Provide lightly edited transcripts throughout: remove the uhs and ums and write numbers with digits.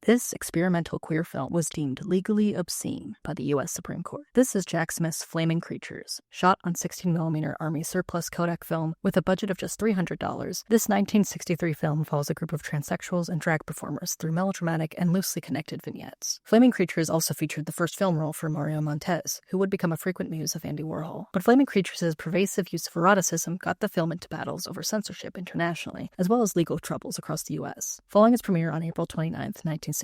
This experimental queer film was deemed legally obscene by the U.S. Supreme Court. This is Jack Smith's Flaming Creatures. Shot on 16mm Army surplus Kodak film with a budget of just $300, this 1963 film follows a group of transsexuals and drag performers through melodramatic and loosely connected vignettes. Flaming Creatures also featured the first film role for Mario Montez, who would become a frequent muse of Andy Warhol. But Flaming Creatures' pervasive use of eroticism got the film into battles over censorship internationally, as well as legal troubles across the U.S. Following its premiere on April 29, 1963,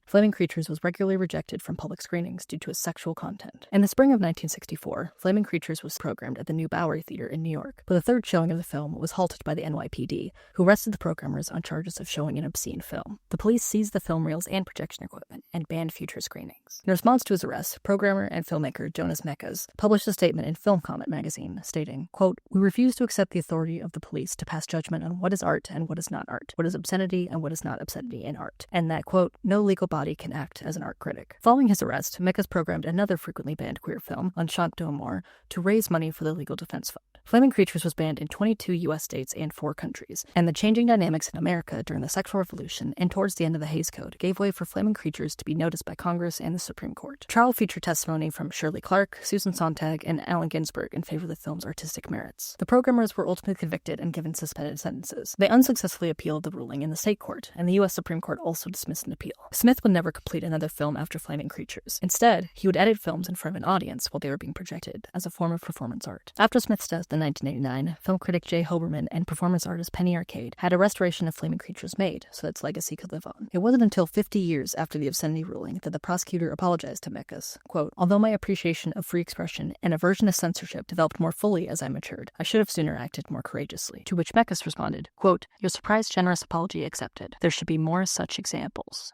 Flaming Creatures was regularly rejected from public screenings due to its sexual content. In the spring of 1964, Flaming Creatures was programmed at the New Bowery Theater in New York, but the third showing of the film was halted by the NYPD, who arrested the programmers on charges of showing an obscene film. The police seized the film reels and projection equipment and banned future screenings. In response to his arrest, programmer and filmmaker Jonas Mekas published a statement in Film Comment magazine stating, quote, "We refuse to accept the authority of the police to pass judgment on what is art and what is not art, what is obscenity and what is not obscenity in art, and that, quote, no legal body can act as an art critic." Following his arrest, Mekas programmed another frequently banned queer film, Enchant d'Amour, to raise money for the Legal Defense Fund. Flaming Creatures was banned in 22 U.S. states and 4 countries, and the changing dynamics in America during the sexual revolution and towards the end of the Hays Code gave way for Flaming Creatures to be noticed by Congress and the Supreme Court. The trial featured testimony from Shirley Clark, Susan Sontag, and Allen Ginsberg in favor of the film's artistic merits. The programmers were ultimately convicted and given suspended sentences. They unsuccessfully appealed the ruling in the state court, and the U.S. Supreme Court also dismissed an appeal. Smith would never complete another film after Flaming Creatures. Instead, he would edit films in front of an audience while they were being projected, as a form of performance art. After Smith's death in 1989, film critic J. Hoberman and performance artist Penny Arcade had a restoration of Flaming Creatures made so that its legacy could live on. It wasn't until 50 years after the obscenity ruling that the prosecutor apologized to Mekas. Quote, "Although my appreciation of free expression and aversion to censorship developed more fully as I matured, I should have sooner acted more courageously." To which Mekas responded, quote, "Your surprised, generous apology accepted. There should be more such examples."